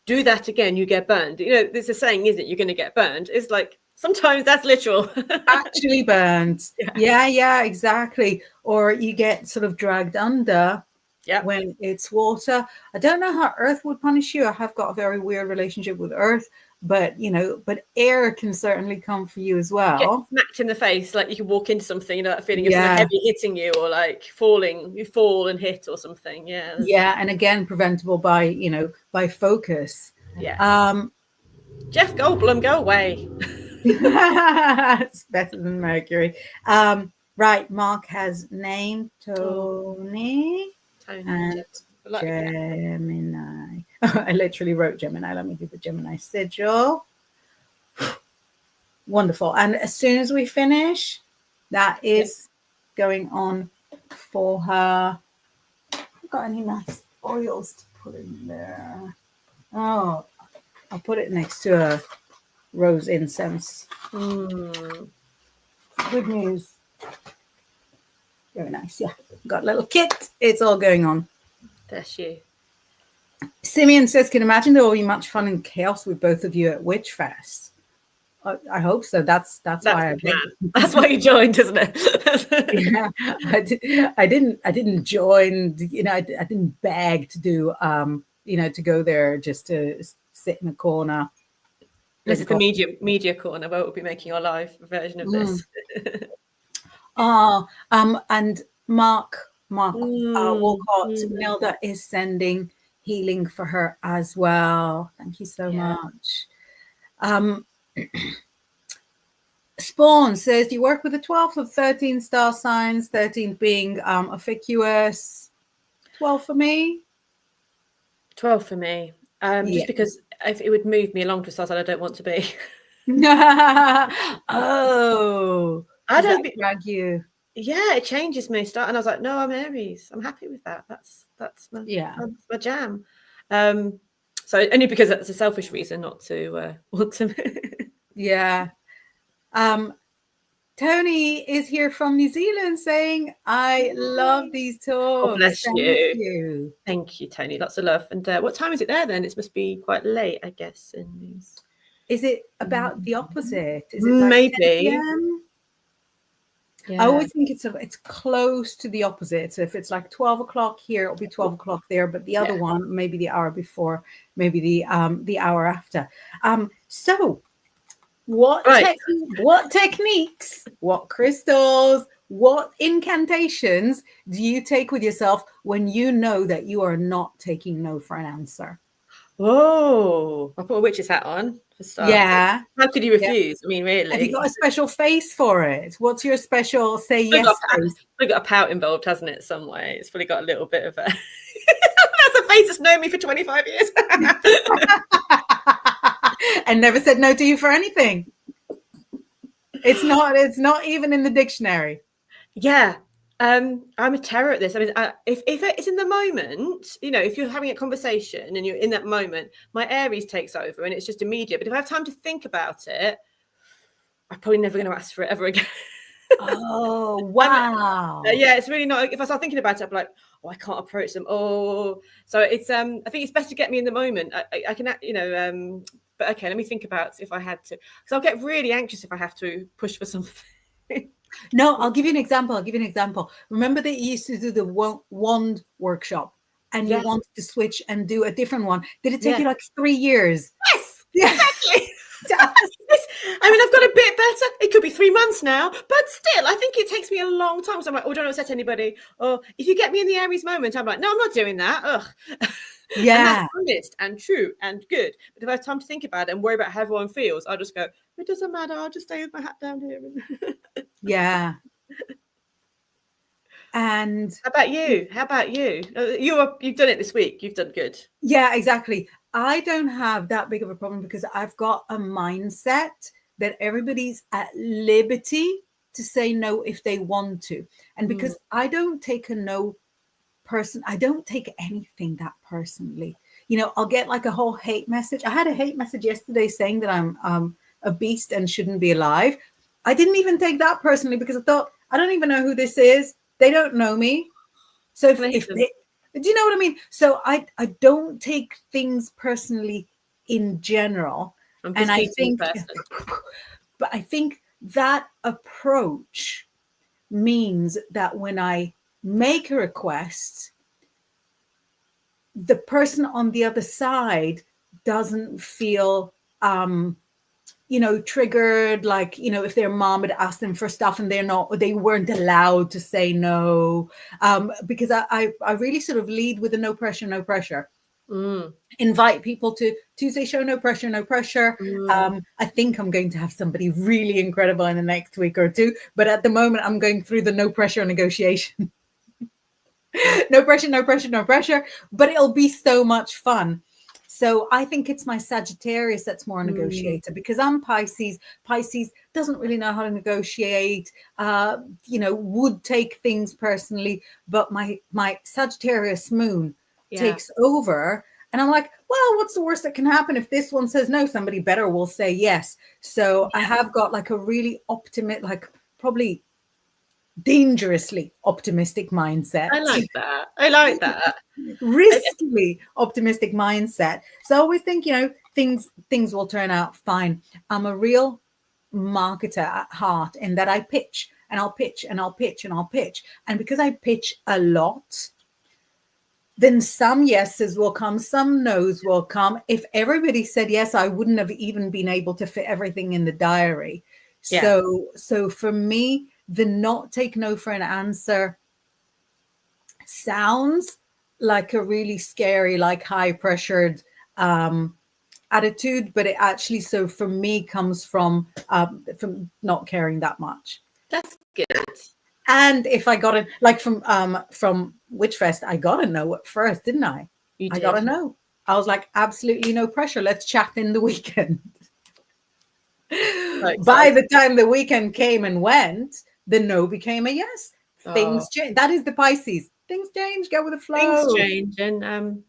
S2: do that again, you get burned. There's a saying, isn't it? You're going to get burned. It's like sometimes that's literal.
S1: Actually burned. Yeah, exactly. Or you get sort of dragged under. When it's water. I don't know how earth would punish you. I have got a very weird relationship with earth, but air can certainly come for you as well.
S2: Get smacked in the face, like you can walk into something, that feeling of something heavy hitting you, or like you fall and hit or something.
S1: And again, preventable by focus.
S2: Jeff Goldblum, go away.
S1: It's better than Mercury. Right, Mark has named Tony and Gemini. I literally wrote Gemini. Let me do the Gemini sigil. Wonderful. And as soon as we finish, that is going on for her. I've got any nice oils to put in there? Oh, I'll put it next to a rose incense. Good news. Very nice. Yeah, got a little kit. It's all going on.
S2: Bless you.
S1: Simeon says, can imagine there will be much fun and chaos with both of you at Witch Fest. I hope so. That's why
S2: that's why you joined, isn't it?
S1: I didn't join. I didn't beg to do. To go there just to sit in a corner.
S2: This is the media corner where we'll be making our live version of this.
S1: And Mark Walcott, Nelda is sending healing for her as well. Thank you so much. Spawn says, do you work with the 12th of 13 star signs, 13th being officious? 12 for me.
S2: 12 for me. Just because if it would move me along to a star sign I don't want to be.
S1: Oh, I don't drag you.
S2: Yeah, it changes me. And I was like, no, I'm Aries. I'm happy with that. That's my my jam. So only because that's a selfish reason not to want to.
S1: Tony is here from New Zealand saying, I love these talks.
S2: Oh, bless you. Thank you, Tony. Lots of love. And what time is it there then? It must be quite late, I guess.
S1: Is it about the opposite? Is it
S2: like maybe
S1: 10 p.m.? I always think it's close to the opposite. So if it's like 12 o'clock here, it'll be 12 o'clock there. But the other one, maybe the hour before, maybe the hour after. So What
S2: Right.
S1: what techniques, what crystals, what incantations do you take with yourself when you know that you are not taking no for an answer?
S2: Oh, I put a witch's hat on for starters.
S1: Yeah.
S2: How could you
S1: Yeah.
S2: refuse? I mean,
S1: Have you
S2: really.
S1: got a special face for it? What's your special say
S2: It's
S1: yes face?
S2: probably got a pout involved, hasn't it? Some way. It's probably got a little bit of a. That's a face that's known me for 25 years.
S1: And never said no to you for anything. It's not even in the dictionary.
S2: Yeah. I'm a terror at this. I mean, if it's in the moment, if you're having a conversation and you're in that moment, my Aries takes over and it's just immediate. But if I have time to think about it, I'm probably never going to ask for it ever again.
S1: Oh, wow.
S2: Yeah, it's really not. If I start thinking about it, I'm like, oh, I can't approach them. Oh, so it's. I think it's best to get me in the moment. I can, But okay, let me think about if I had to, because I'll get really anxious if I have to push for something.
S1: No, I'll give you an example. Remember that you used to do the wand workshop and you
S2: Yes.
S1: wanted to switch and do a different one. Did it take
S2: Yeah.
S1: you like 3 years?
S2: Yes,
S1: Yeah.
S2: exactly. I mean, I've got a bit better. It could be 3 months now, but still, I think it takes me a long time. So I'm like, oh, don't upset anybody. Or if you get me in the Aries moment, I'm like, no, I'm not doing that. Ugh. And that's
S1: Yeah.
S2: honest and true and good. But if I have time to think about it and worry about how everyone feels, I'll just go, it doesn't matter. I'll just stay with my hat down here.
S1: Yeah. And
S2: How about you? You've done it this week. You've done good.
S1: yeah, exactly. I don't have that big of a problem because I've got a mindset that everybody's at liberty to say no if they want to. And because I don't take a no person, I don't take anything that personally. I'll get like a whole hate message. I had a hate message yesterday saying that I'm a beast and shouldn't be alive. I didn't even take that personally because I thought, I don't even know who this is. They don't know me. So if they, do you know what I mean? So I don't take things personally in general. And I think, but I think that approach means that when I make a request, the person on the other side doesn't feel triggered, like if their mom had asked them for stuff and they weren't allowed to say no, because I really sort of lead with a no pressure. Invite people to Tuesday show, no pressure. I think I'm going to have somebody really incredible in the next week or two, but at the moment I'm going through the no pressure negotiation. No pressure, but it'll be so much fun. So I think it's my Sagittarius that's more negotiator because I'm Pisces. Pisces doesn't really know how to negotiate, would take things personally, but my Sagittarius moon takes over. And I'm like, well, what's the worst that can happen? If this one says no, somebody better will say yes. So I have got like a really optimistic, like probably dangerously optimistic mindset.
S2: I like that.
S1: Riskily optimistic mindset. So I always think, things will turn out fine. I'm a real marketer at heart in that I pitch and I'll pitch and I'll pitch and I'll pitch. And because I pitch a lot, then some yeses will come, some no's will come. If everybody said yes, I wouldn't have even been able to fit everything in the diary. So for me, the not take no for an answer sounds like a really scary, like high pressured attitude, but it actually, so for me, comes from not caring that much.
S2: That's good.
S1: And if I got it, like from Witchfest, I got a no at first, didn't I? I got a no. I was like, absolutely no pressure. Let's chat in the weekend. By the time the weekend came and went, the no became a yes. Things change. That is the Pisces. Things change. Go with the flow.
S2: Things change, and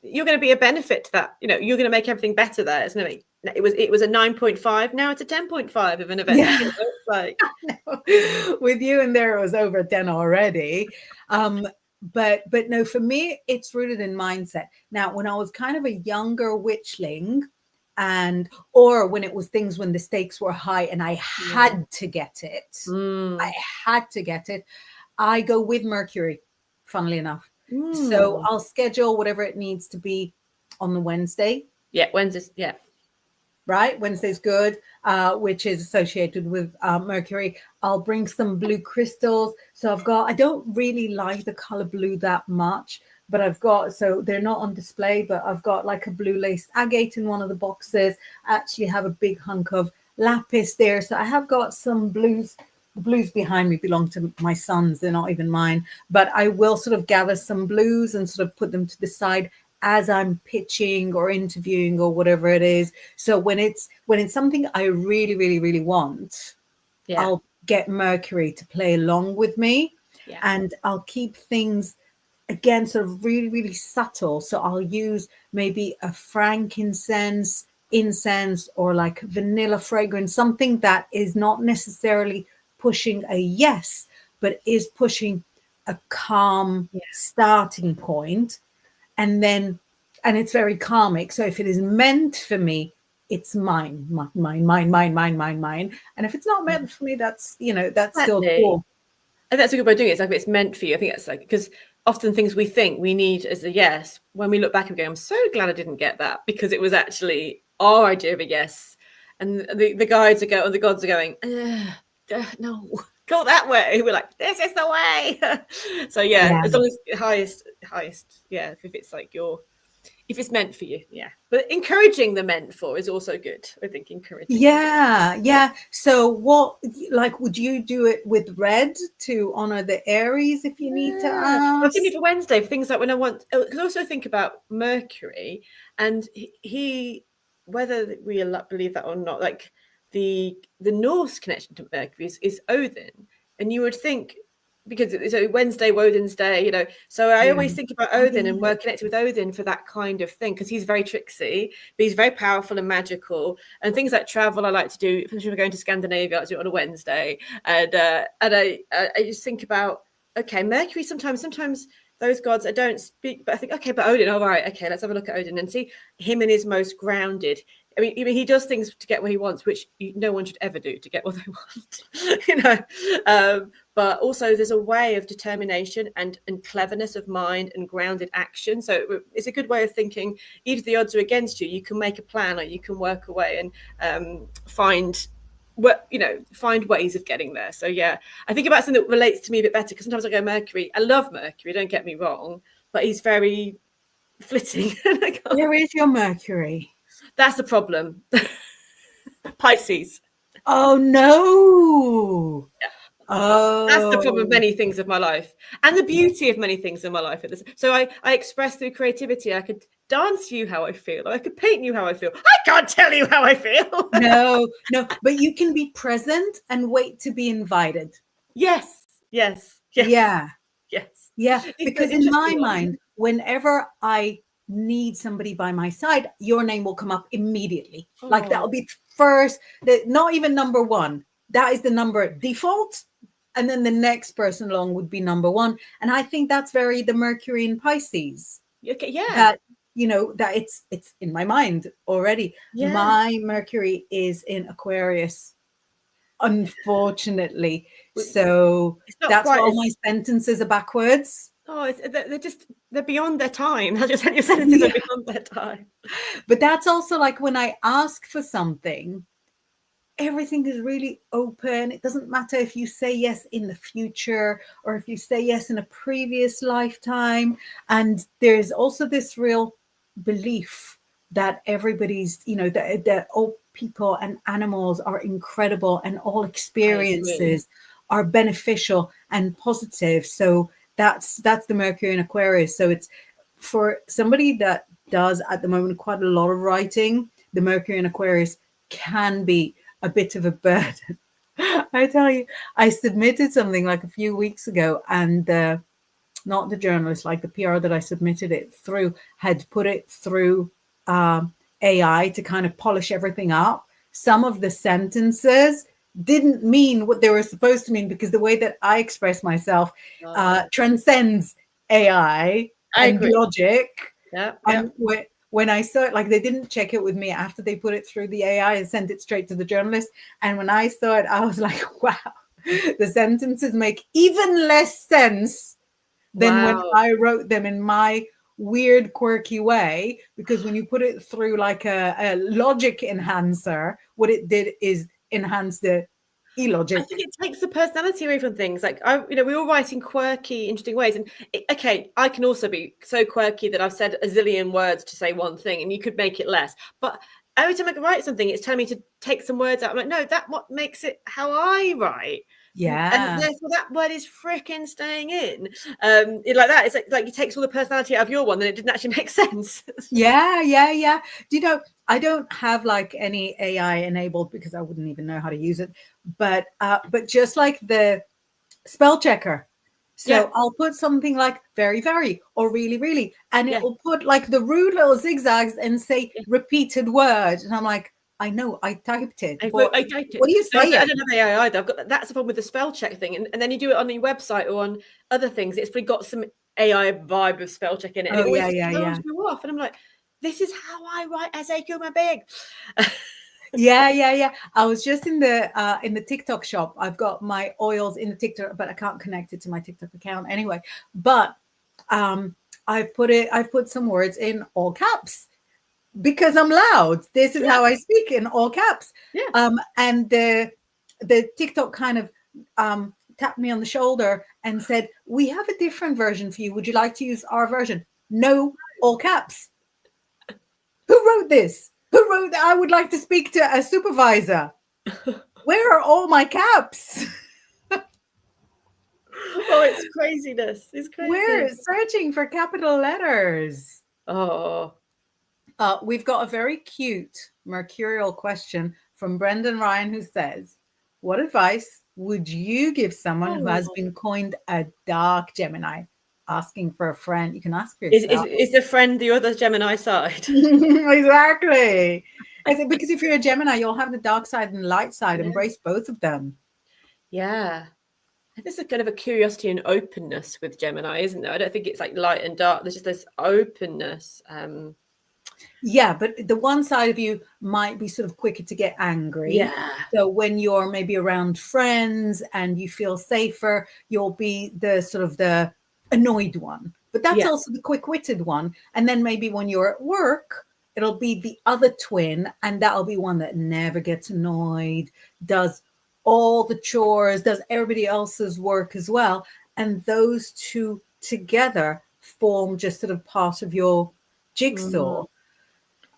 S2: you're going to be a benefit to that. You're going to make everything better there. It's going to it was a 9.5. Now it's a 10.5 of an event.
S1: Yeah. Like with you in there, it was over 10 already. But no, for me, it's rooted in mindset. Now, when I was kind of a younger witchling, or when it was things when the stakes were high and I had to get it, I go with Mercury, funnily enough. So I'll schedule whatever it needs to be on the Wednesday.
S2: Yeah, Wednesdays. Yeah.
S1: right? Wednesday's good, which is associated with Mercury. I'll bring some blue crystals. So I don't really like the color blue that much, but so they're not on display, but I've got like a blue lace agate in one of the boxes. I actually have a big hunk of lapis there. So I have got some blues. The blues behind me belong to my sons. They're not even mine, but I will sort of gather some blues and sort of put them to the side as I'm pitching or interviewing or whatever it is. So when it's something I really, really, really want,
S2: Yeah.
S1: I'll get Mercury to play along with me,
S2: Yeah.
S1: and I'll keep things again sort of really, really subtle. So I'll use maybe a frankincense incense or like vanilla fragrance, something that is not necessarily pushing a yes, but is pushing a calm
S2: Yeah.
S1: starting point. And it's very karmic. So if it is meant for me, it's mine. And if it's not meant for me, that's that's still
S2: Exactly.
S1: cool.
S2: And that's a good way of doing it. It's like if it's meant for you. I think that's like, because often things we think we need as a yes, when we look back and go, I'm so glad I didn't get that, because it was actually our idea of a yes. And the gods are going, no, go that way. We're like, this is the way. So yeah,
S1: Yeah.
S2: as long as highest, yeah, if it's like if it's meant for you, yeah. But encouraging the meant for is also good. I think encouraging.
S1: Yeah, yeah. So what, like, would you do it with red to honor the Aries if you need to
S2: Yeah, I was thinking
S1: ask?
S2: for Wednesday for things like when I want, because I also think about Mercury, and he whether we believe that or not, like the Norse connection to Mercury is Odin, and you would think, because it's Wednesday, Woden's Day, So I
S1: Yeah.
S2: always think about
S1: Oh,
S2: Odin, and
S1: yeah.
S2: we're connected with Odin for that kind of thing, because he's very tricksy, but he's very powerful and magical. And things like travel, I like to do. If we're going to Scandinavia, I like to do it on a Wednesday, and I just think about, okay, Mercury, sometimes those gods I don't speak, but I think, okay, but Odin, all right, okay, let's have a look at Odin and see him in his most grounded. I mean, he does things to get what he wants, which no one should ever do to get what they want, but also there's a way of determination and cleverness of mind and grounded action. So it's a good way of thinking. Even if the odds are against you, you can make a plan, or you can work away and find ways of getting there. So yeah, I think about something that relates to me a bit better, because sometimes I go Mercury. I love Mercury, don't get me wrong, but he's very flitting.
S1: Where is your Mercury?
S2: That's the problem. Pisces.
S1: Oh no.
S2: That's the problem of
S1: Oh
S2: many things of my life, and the beauty of many things in my life. So I express through creativity. I could dance you how I feel, or I could paint you how I feel. I can't tell you how I feel.
S1: no, no, but you can be present and wait to be invited.
S2: Yes, yes, yes,
S1: Yeah.
S2: yes.
S1: Yeah,
S2: It's an
S1: because in my
S2: interesting
S1: mind,
S2: one.
S1: whenever I need somebody by my side, your name will come up immediately. Like that'll
S2: Oh,
S1: be first, not even number one. That is the number default. And then the next person along would be number one. And I think that's very the Mercury in Pisces,
S2: okay, yeah,
S1: that, that it's in my mind already.
S2: yeah.
S1: My Mercury is in Aquarius, unfortunately. So
S2: It's not
S1: that's why
S2: quite
S1: all
S2: as.
S1: my sentences are backwards.
S2: Oh, they're beyond their time. Your sentences are
S1: Yeah.
S2: beyond their time.
S1: But that's also like when I ask for something, everything is really open. It doesn't matter if you say yes in the future or if you say yes in a previous lifetime. And there's also this real belief that everybody's, that all people and animals are incredible and all
S2: I agree.
S1: experiences are beneficial and positive. So that's the Mercury in Aquarius. So it's for somebody that does at the moment quite a lot of writing, the Mercury in Aquarius can be a bit of a burden. I tell you, I submitted something like a few weeks ago, and not the journalist, like the PR that I submitted it through, had put it through AI to kind of polish everything up. Some of the sentences didn't mean what they were supposed to mean, because the way that I express myself
S2: Oh,
S1: transcends AI
S2: I
S1: and
S2: agree.
S1: logic.
S2: Yeah, yeah.
S1: And when I saw it, like they didn't check it with me after they put it through the AI and sent it straight to the journalist. And when I saw it, I was like, wow, the sentences make even less sense than when
S2: Wow.
S1: I wrote them in my weird, quirky way, because when you put it through like a logic enhancer, what it did is enhance the
S2: I
S1: illogic.
S2: think it takes the personality away from things. Like we're all writing quirky, interesting ways, and okay, I can also be so quirky that I've said a zillion words to say one thing, and you could make it less. But every time I write something, it's telling me to take some words out. I'm like, no, that what makes it how I write. And
S1: Yeah.
S2: therefore that word is freaking staying in. Like that. It's like it takes all the personality out of your one, then it didn't actually make sense.
S1: Yeah. Do you know, I don't have like any AI enabled because I wouldn't even know how to use it. But just like the spell checker.
S2: Yeah,
S1: So I'll put something like very, very, or really, really, and
S2: yeah.
S1: it'll put like the rude little zigzags and say
S2: Yeah.
S1: repeated word. And I'm like, I know, I typed it, but
S2: I typed it.
S1: what are you
S2: No, I
S1: saying?
S2: don't have AI either. I've got that's the problem with the spell check thing, and then you do it on your website or on other things. It's probably got some AI vibe of spell check in it, and it
S1: Oh,
S2: always
S1: yeah.
S2: throws you off. And I'm like, this is how I write as a human being.
S1: Yeah. I was just in the TikTok shop. I've got my oils in the TikTok, but I can't connect it to my TikTok account anyway. But um I've put some words in all caps because I'm loud. This is
S2: Yeah,
S1: how I speak, in all caps.
S2: yeah.
S1: And the TikTok kind of tapped me on the shoulder and said, "We have a different version for you. Would you like to use our version?" No, all caps. Who wrote this? Who wrote that? I would like to speak to a supervisor. Where are all my caps?
S2: Oh, it's craziness. It's
S1: We're
S2: crazy.
S1: searching for capital letters.
S2: Oh,
S1: We've got a very cute mercurial question from Brendan Ryan, who says, "What advice would you give someone who has
S2: oh.
S1: been coined a dark Gemini?" Asking for a friend. You can ask for
S2: Is,
S1: yourself.
S2: is the friend the other Gemini side?
S1: Exactly. Because if you're a Gemini, you'll have the dark side and the light side.
S2: Yeah.
S1: Embrace both of them.
S2: Yeah. There's a kind of a curiosity and openness with Gemini, isn't there? I don't think it's like light and dark. There's just this openness.
S1: Yeah, but the one side of you might be sort of quicker to get angry.
S2: Yeah,
S1: So when you're maybe around friends and you feel safer, you'll be the sort of the annoyed one. But that's
S2: yeah.
S1: also the quick-witted one. And then maybe when you're at work, it'll be the other twin, and that'll be one that never gets annoyed, does all the chores, does everybody else's work as well. And those two together form just sort of part of your
S2: Mm,
S1: jigsaw.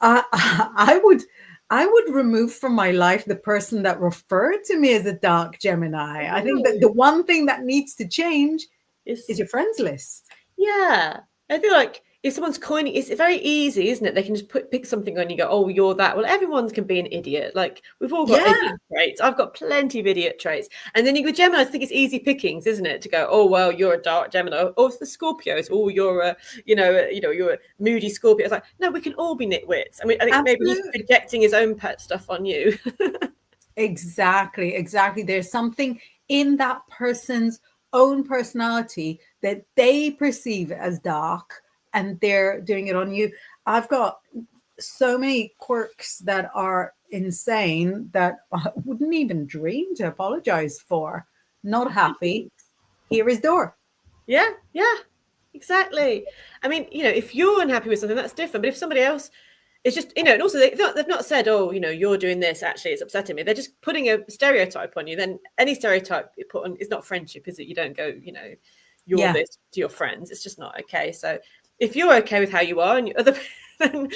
S1: uh, I would remove from my life the person that referred to me as a dark Gemini. I think that
S2: no,
S1: the one thing that needs to change is
S2: it's
S1: your friends list.
S2: yeah. I feel like if someone's coining, it's very easy, isn't it? They can just pick something on you, go, oh, you're that. Well, everyone can be an idiot. Like we've all got
S1: Yeah,
S2: idiot traits. I've got plenty of idiot traits. And then you go Gemini. I think it's easy pickings, isn't it? To go, oh well, you're a dark Gemini. Or it's the Scorpios. Oh, you're a, you're a moody Scorpio. It's like no, we can all be nitwits. I mean, I think maybe he's
S1: absolutely.
S2: projecting his own pet stuff on you.
S1: Exactly. There's something in that person's own personality that they perceive as dark, and they're doing it on you. I've got so many quirks that are insane that I wouldn't even dream to apologize for. Not happy. Here is door.
S2: Yeah, exactly. I mean, if you're unhappy with something, that's different. But if somebody else is just, and also they've not said, oh, you're doing this, actually, it's upsetting me. They're just putting a stereotype on you. Then any stereotype you put on is not friendship, is it? You don't go, you're
S1: Yeah,
S2: this to your friends. It's just not okay. So if you're okay with how you are and other, then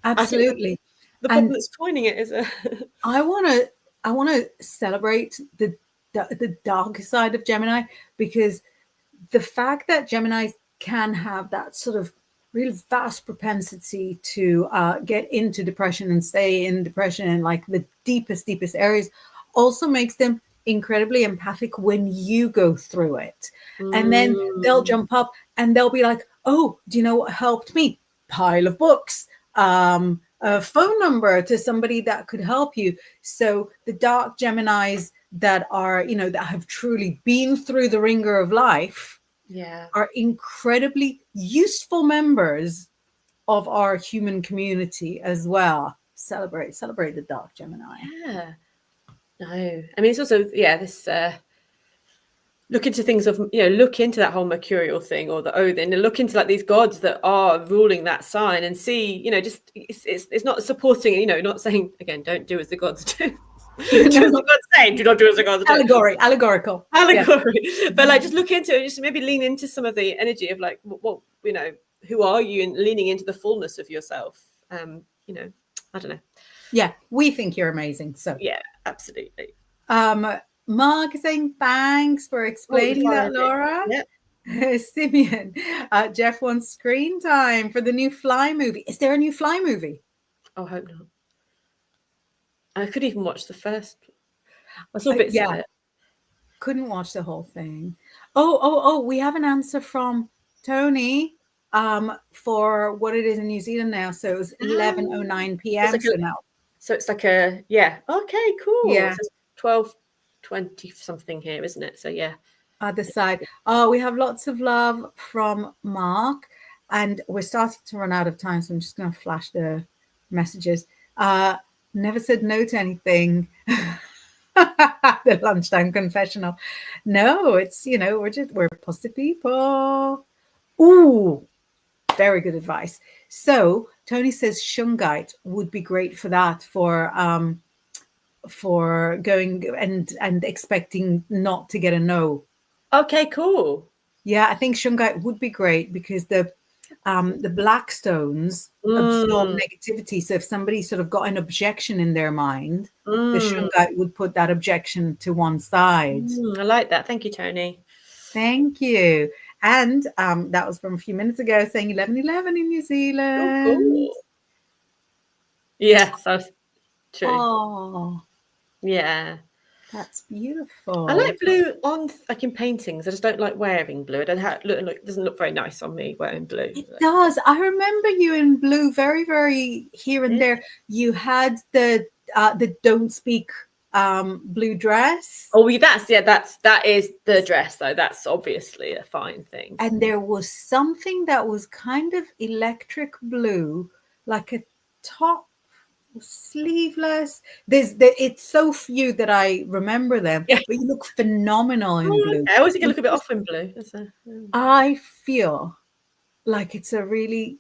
S2: I think
S1: absolutely.
S2: the problem
S1: And
S2: that's coining it is a.
S1: I want to celebrate the dark side of Gemini, because the fact that Geminis can have that sort of real vast propensity to get into depression and stay in depression in like the deepest areas also makes them incredibly empathic when you go through it. And then they'll
S2: Mm,
S1: jump up and they'll be like, "Oh, do you know what helped me? Pile of books, a phone number to somebody that could help you." So the dark Geminis that are, that have truly been through the ringer of life
S2: yeah.
S1: are incredibly useful members of our human community as well. Celebrate the dark Gemini.
S2: Yeah. No. I mean, it's also, yeah, this look into things of, look into that whole mercurial thing or the Odin, and look into like these gods that are ruling that sign, and see, just it's not supporting, not saying again, don't do as the gods do. Do as the gods say, do not do as the gods do.
S1: Allegorical.
S2: Allegory. But like, just look into it, just maybe lean into some of the energy of like, what who are you, and leaning into the fullness of yourself. I don't know.
S1: Yeah, we think you're amazing. So
S2: yeah, absolutely.
S1: Mark is saying thanks for explaining that, Laura.
S2: Yeah.
S1: Simeon, Jeff wants screen time for the new Fly movie. Is there a new Fly movie?
S2: Oh, I hope not. I could even watch the first. I saw bits of it.
S1: Couldn't watch the whole thing. Oh, we have an answer from Tony for what it is in New Zealand now. So it was 11:09 p.m.
S2: Like
S1: so
S2: it's like a okay, cool.
S1: Yeah.
S2: So 12:20 something here, isn't it? So yeah.
S1: Other side. Oh, we have lots of love from Mark, and we're starting to run out of time, so I'm just going to flash the messages. Never said no to anything. The lunchtime confessional. No, it's we're positive people. Ooh, very good advice. So Tony says shungite would be great for that, for going and expecting not to get a no.
S2: Okay, cool.
S1: Yeah, I think shungite would be great because the black stones absorb negativity. So if somebody sort of got an objection in their mind, the shungite would put that objection to one side.
S2: I like that. Thank you, Tony.
S1: Thank you. And that was from a few minutes ago, saying 11:11 in New Zealand.
S2: Oh, cool. Yes, that's true.
S1: Oh,
S2: yeah.
S1: That's beautiful.
S2: I like blue on like in paintings. I just don't like wearing blue. I don't it doesn't look very nice on me wearing blue.
S1: It does. I remember you in blue very, very here and there. You had the don't speak blue dress.
S2: Oh, that is the dress though. That's obviously a fine thing.
S1: And there was something that was kind of electric blue, like a top sleeveless. It's so few that I remember them, but you look phenomenal in blue.
S2: I always think you look a bit off in blue.
S1: I feel like it's a really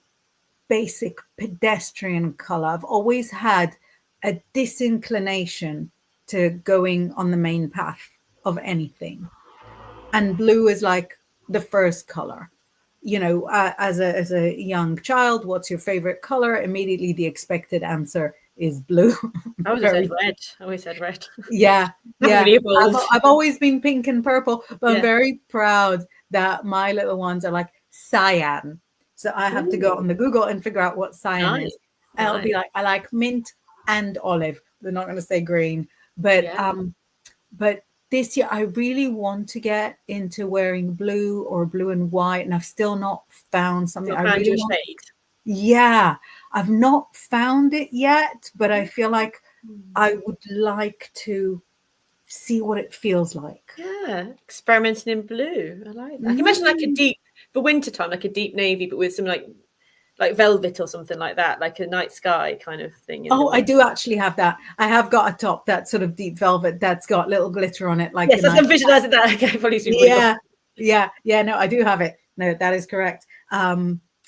S1: basic pedestrian color. I've always had a disinclination to going on the main path of anything, and blue is like the first color. As a young child, what's your favorite color? Immediately the expected answer is blue.
S2: I always said red.
S1: Yeah. I've always been pink and purple, but I'm very proud that my little ones are like cyan. So I have to go on the Google and figure out what cyan is. And it'll be like, I like mint and olive. They're not going to say green, but this year I really want to get into wearing blue or blue and white, and I've still not found something. I really want. Yeah, I've not found it yet, but I feel like I would like to see what it feels like.
S2: Yeah, experimenting in blue. I like that. I can imagine like a deep, for winter time, like a deep navy, but with some like velvet or something like that, like a night sky kind of thing.
S1: Oh, I do actually have that. I have got a top that's sort of deep velvet that's got little glitter on it. Like
S2: yes, I'm visualizing that. Okay,
S1: yeah. No, I do have it. No, that is correct.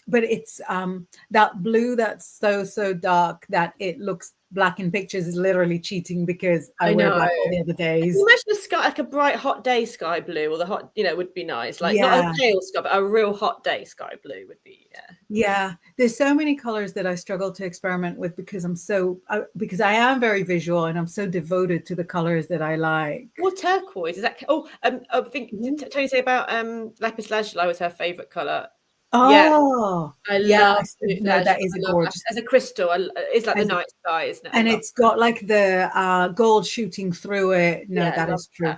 S1: But it's that blue that's so dark that it looks black in pictures is literally cheating because I wear black all the other days.
S2: Can you imagine the sky, like a bright hot day sky blue, or the hot, would be nice. Like not a pale sky, but a real hot day sky blue would be.
S1: Yeah, there's so many colors that I struggle to experiment with because because I am very visual and I'm so devoted to the colors that I like.
S2: Well, turquoise is that? I think did Tony say about lapis lazuli was her favorite color.
S1: Oh,
S2: I love
S1: it. No, that is a gorgeous.
S2: As a crystal, it's like the night sky, isn't it?
S1: And it's got like the gold shooting through it. No, that is true.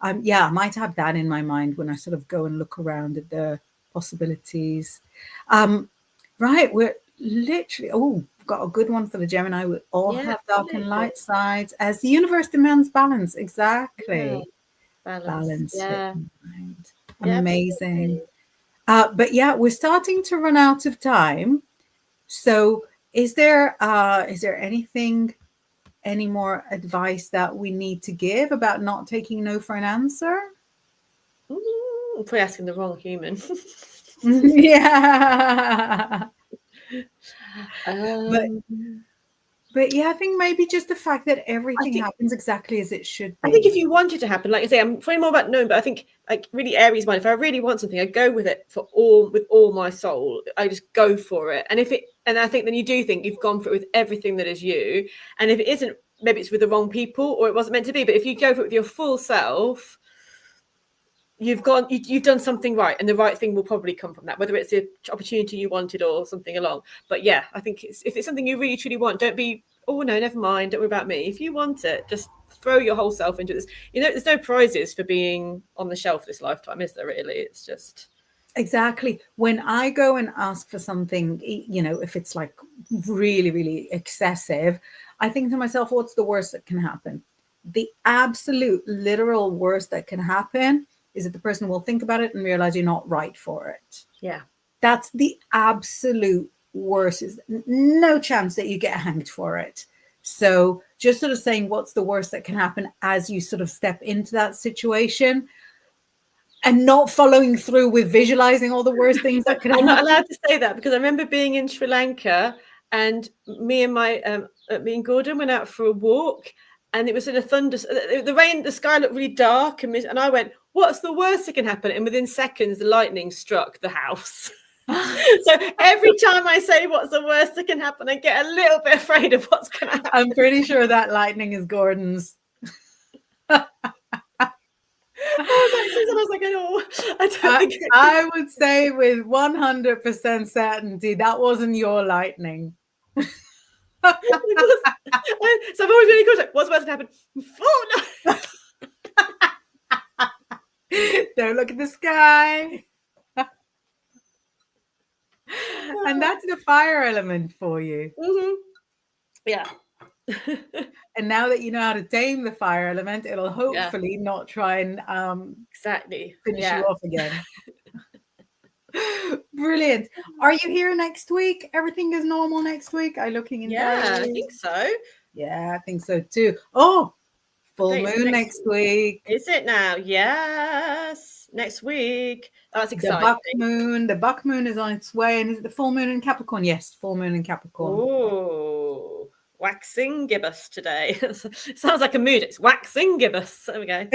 S1: I might have that in my mind when I sort of go and look around at the possibilities. Right, we're literally. Oh, we've got a good one for the Gemini. We all have dark and light sides, as the universe demands balance. Exactly, balance.
S2: Yeah,
S1: amazing. But we're starting to run out of time. So is there anything, any more advice that we need to give about not taking no for an answer?
S2: Probably asking the wrong human.
S1: Yeah. But
S2: um,
S1: but yeah, I think maybe just the fact that
S2: I
S1: everything
S2: think
S1: happens exactly as it should
S2: I think if
S1: be.
S2: you want it to happen, like I say, I'm probably more about knowing, but I think like really Aries mind. If I really want something, I go with it with all my soul. I just go for it. And I think then you do think you've gone for it with everything that is you. And if it isn't, maybe it's with the wrong people or it wasn't meant to be. But if you go for it with your full self, you've done something right, and the right thing will probably come from that, whether it's the opportunity you wanted or something along. But yeah, I think if it's something you really truly want, don't be, oh no, never mind, don't worry about me. If you want it, just throw your whole self into this. There's no prizes for being on the shelf this lifetime, is there really? It's just
S1: Exactly. When I go and ask for something, if it's like really, really excessive, I think to myself, what's the worst that can happen? The absolute literal worst that can happen is that the person will think about it and realize you're not right for it.
S2: yeah.
S1: That's the absolute worst. Is no chance that you get hanged for it. So just sort of saying what's the worst that can happen as you sort of step into that situation, and not following through with visualizing all the worst things that could
S2: I'm not
S1: happen.
S2: allowed to say that because I remember being in Sri Lanka and me and Gordon went out for a walk and it was in a the rain, the sky looked really dark and I went, what's the worst that can happen? And within seconds, the lightning struck the house. So every time I say what's the worst that can happen, I get a little bit afraid of what's going to happen.
S1: I'm pretty sure that lightning is Gordon's.
S2: I was like, oh, I don't think
S1: I would say with 100% certainty that wasn't your lightning.
S2: it was. So I've always been in contact. What's about to happen? Oh no!
S1: Don't look at the sky. And that's the fire element for you.
S2: Mm-hmm. Yeah.
S1: And now that you know how to tame the fire element, it'll hopefully not try and
S2: exactly
S1: finish you off again. Brilliant. Are you here next week? Everything is normal next week? Are you looking in
S2: I
S1: diary?
S2: think so.
S1: Yeah, I think so too. Oh, full moon next week.
S2: Is it now? Yes, next week. That's exciting.
S1: The buck moon is on its way. And is it the full moon in Capricorn? Yes, full moon in Capricorn.
S2: Oh, waxing gibbous today. Sounds like a mood. It's waxing gibbous. There we go.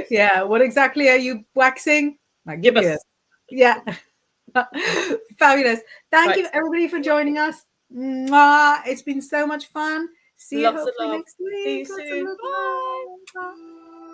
S1: Yeah. What exactly are you waxing?
S2: Gibbous.
S1: Yeah. Fabulous. Thank you everybody for joining us. Mwah. It's been so much fun. See you hopefully next week.
S2: See you soon. Bye.
S1: Bye.